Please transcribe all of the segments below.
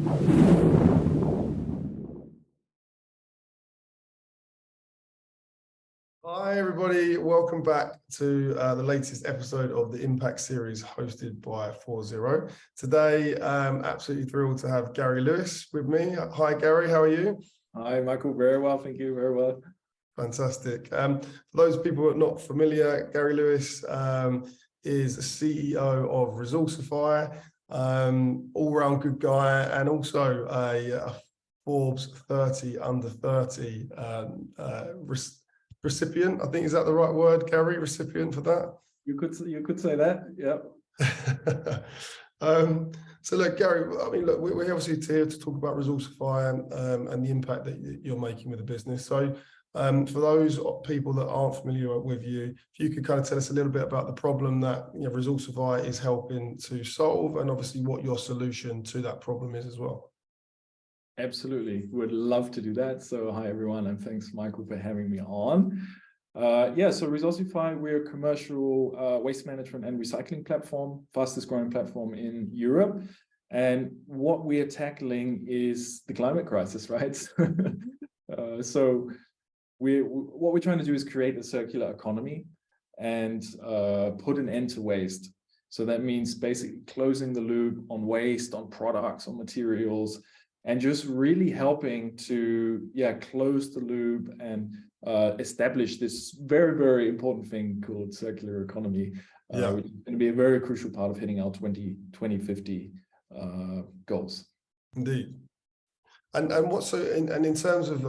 Hi everybody, welcome back to the latest episode of the Impact series hosted by 40. Today, I'm absolutely thrilled to have Gary Lewis with me. Hi Gary, how are you? Hi Michael, very well, thank you, very well. Fantastic. For those people who are not familiar, Gary Lewis is CEO of Resourcify, all-round good guy, and also a Forbes 30 under 30 recipient. I think, is that the right word, Gary? Recipient for that? You could say that, yeah. So look, Gary, I mean, look, we're obviously here to talk about Resourcify and the impact that you're making with the business. So for those people that aren't familiar with you, if you could kind of tell us a little bit about the problem that Resourcify is helping to solve, and obviously what your solution to that problem is as well. Absolutely, would love to do that. So hi everyone, and thanks Michael for having me on. So Resourcify, we're a commercial waste management and recycling platform, fastest growing platform in Europe. And what we are tackling is the climate crisis, right? So what we're trying to do is create a circular economy and put an end to waste. So that means basically closing the loop on waste, on products, on materials, and just really helping to close the loop and establish this very, very important thing called circular economy, which is going to be a very crucial part of hitting our 2050 goals. Indeed. And in terms of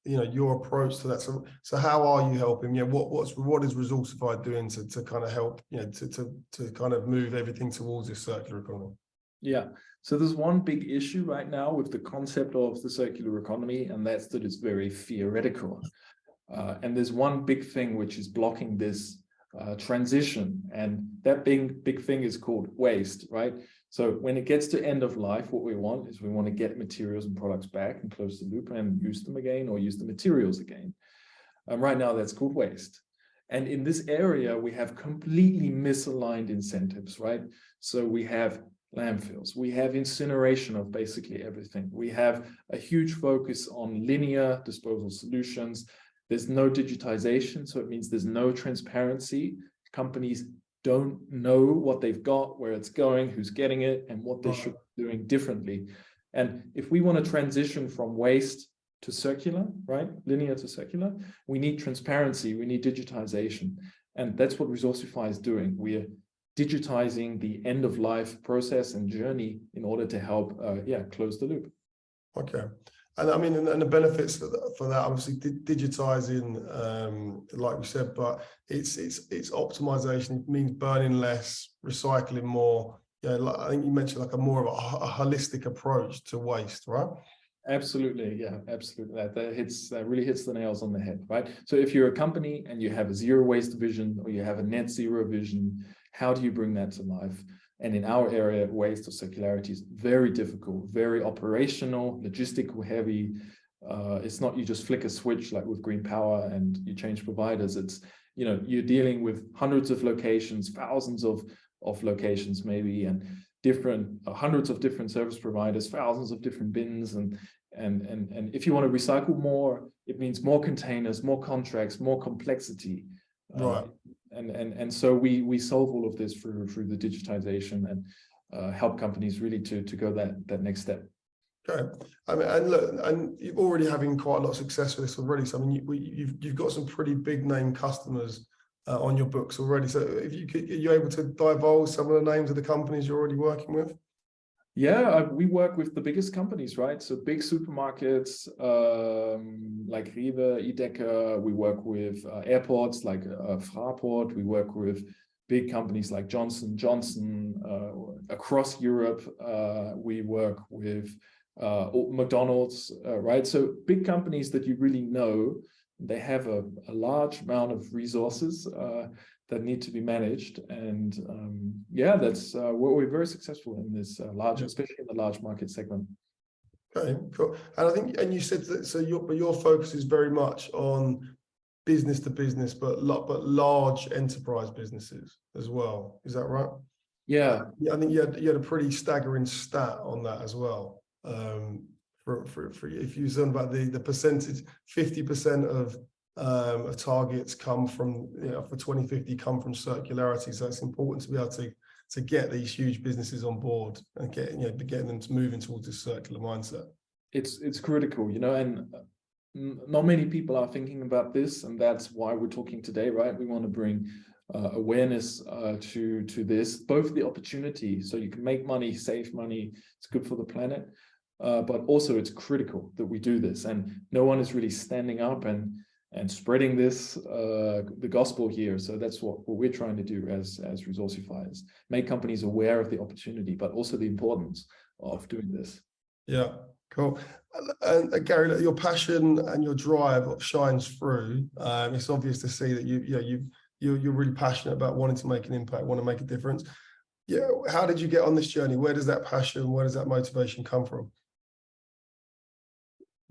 your approach to that, so how are you helping? What is Resourcify doing to kind of help to kind of move everything towards this circular economy? Yeah, so there's one big issue right now with the concept of the circular economy, and that's that it's very theoretical. And there's one big thing which is blocking this transition, and that big thing is called waste, right? So when it gets to end of life, what we want is we want to get materials and products back and close the loop and use them again, or use the materials again. Right now, that's called waste. And in this area, we have completely misaligned incentives, right? So we have landfills, we have incineration of basically everything. We have a huge focus on linear disposal solutions. There's no digitization, so it means there's no transparency. Companies don't know what they've got, where it's going, who's getting it, and what they should be doing differently. And if we want to transition from waste to circular, right, linear to circular, we need transparency, we need digitization. And that's what Resourcify is doing. We are digitizing the end-of-life process and journey in order to help, close the loop. Okay, and I mean, and the benefits for that, obviously, digitizing, like we said, but it's optimization. It means burning less, recycling more. I think you mentioned like a more of a holistic approach to waste, right? Absolutely, yeah, absolutely. That really hits the nails on the head, right? So if you're a company and you have a zero waste vision, or you have a net zero vision, how do you bring that to life? And in our area, waste or circularity is very difficult, very operational, logistical heavy. It's not you just flick a switch like with green power and you change providers. It's, you're dealing with hundreds of locations, thousands of locations maybe, and hundreds of different service providers, thousands of different bins. And if you want to recycle more, it means more containers, more contracts, more complexity. Right. And so we solve all of this through the digitization and help companies really to go that next step. Okay, I mean, and look, and you're already having quite a lot of success with this already. So I mean, you've got some pretty big name customers on your books already. So if are you able to divulge some of the names of the companies you're already working with? Yeah, we work with the biggest companies, right? So big supermarkets like Rewe, Edeka. We work with airports like Fraport. We work with big companies like Johnson & Johnson across Europe. We work with McDonald's, right? So big companies that you really know. They have a large amount of resources that need to be managed, and that's what we're very successful in this large, especially in the large market segment. Okay, cool. And I think, and you said that, so your focus is very much on business to business, but large enterprise businesses as well. Is that right? Yeah. I think you had a pretty staggering stat on that as well. for if you said about the percentage, 50% of targets come from, for 2050 come from circularity. So it's important to be able to get these huge businesses on board and getting them to moving towards this circular mindset. It's critical, and not many people are thinking about this, and that's why we're talking today, right? We want to bring awareness to this, both the opportunity, so you can make money, save money, it's good for the planet, but also it's critical that we do this, and no one is really standing up and spreading this, the gospel here. So that's what we're trying to do as Resourcify, is make companies aware of the opportunity, but also the importance of doing this. Yeah, cool. And Gary, your passion and your drive shines through. It's obvious to see that you're really passionate about wanting to make an impact, want to make a difference. Yeah, how did you get on this journey? Where does that passion, where does that motivation come from?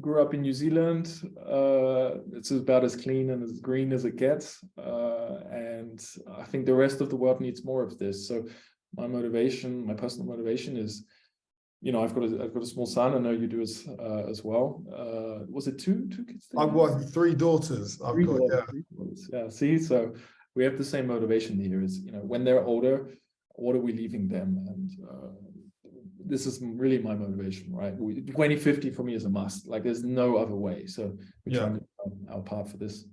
Grew up in New Zealand. It's about as clean and as green as it gets, and I think the rest of the world needs more of this. So my personal motivation is, I've got a small son. I know you do as well. Was it two kids? I've got 3 daughters. Three daughters. Yeah. See, so we have the same motivation here. Is when they're older, what are we leaving them? And this is really my motivation, right? 2050 for me is a must. Like, there's no other way. So we're trying to do our part for this.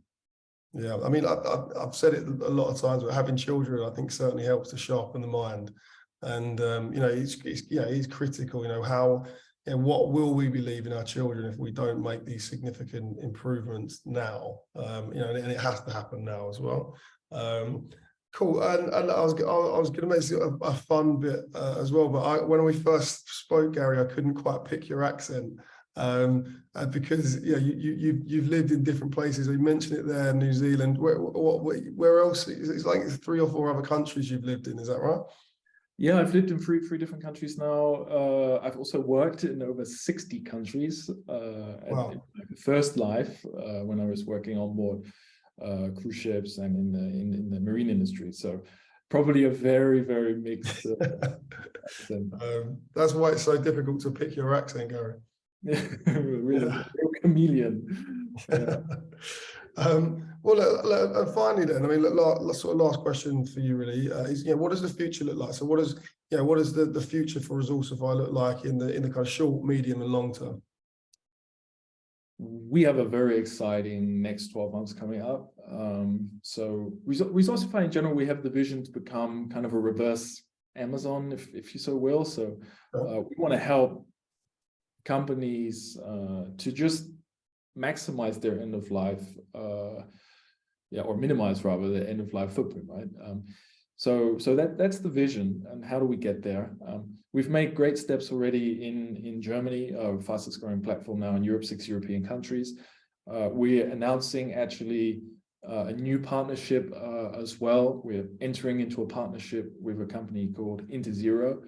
Yeah, I mean, I've said it a lot of times, but having children, I think, certainly helps to sharpen the mind. And it's critical. What will we be leaving our children if we don't make these significant improvements now? And it has to happen now as well. Cool. And I was going to make it a fun bit as well, but when we first spoke, Gary, I couldn't quite pick your accent because you've lived in different places. You mentioned it there, New Zealand. Where else? It's like 3 or 4 other countries you've lived in. Is that right? Yeah, I've lived in three different countries now. I've also worked in over 60 countries. Wow. In my first life, when I was working on board cruise ships and in the marine industry. So probably a very, very mixed accent. That's why it's so difficult to pick your accent, Gary. Really, real chameleon. Yeah. Well, finally then, I mean, sort of last question for you really is, what does the future look like? So what does the future for Resourcify look like in the kind of short, medium and long term? We have a very exciting next 12 months coming up. So Resourcify in general, we have the vision to become kind of a reverse Amazon, if you so will. So we want to help companies to just maximize their end of life, or minimize rather the end of life footprint, right? So that's the vision. And how do we get there? We've made great steps already in Germany, our fastest growing platform now in Europe, 6 European countries. We're announcing actually a new partnership as well. We're entering into a partnership with a company called Interzero,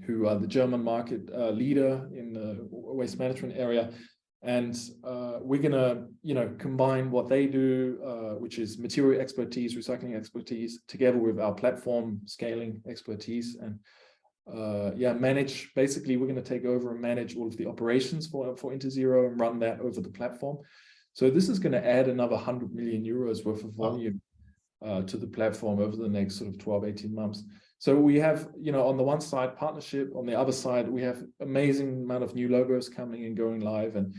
who are the German market leader in the waste management area. And we're gonna, combine what they do, which is material expertise, recycling expertise, together with our platform scaling expertise, and manage. Basically, we're gonna take over and manage all of the operations for Interzero and run that over the platform. So this is gonna add another 100 million euros worth of volume to the platform over the next sort of 12, 18 months. So we have, on the one side, partnership. On the other side, we have amazing amount of new logos coming and going live and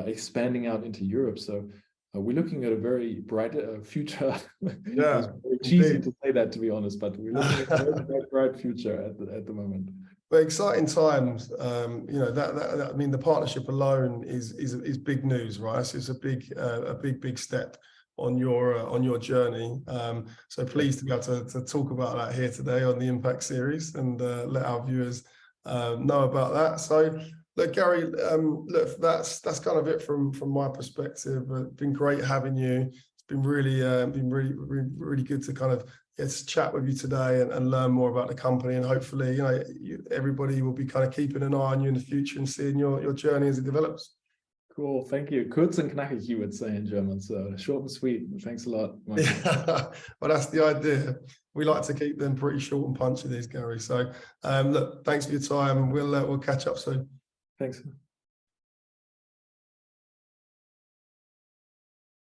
expanding out into Europe. So we're looking at a very bright future. Yeah, it's very cheesy to say that, to be honest, but we're looking at a very bright future at the moment. But exciting times. I mean, the partnership alone is big news, right? So it's a big step on your journey. So pleased to be able to talk about that here today on the Impact series and let our viewers know about that. So look, Gary, that's kind of it from my perspective. It's been great having you. It's been really good to kind of get to chat with you today and learn more about the company, and hopefully everybody will be kind of keeping an eye on you in the future and seeing your journey as it develops. Cool, thank you. Kurz and knackig, you would say in German, so short and sweet. Thanks a lot. Well, that's the idea. We like to keep them pretty short and punchy, these, Gary. So look, thanks for your time. We'll catch up soon. Thanks.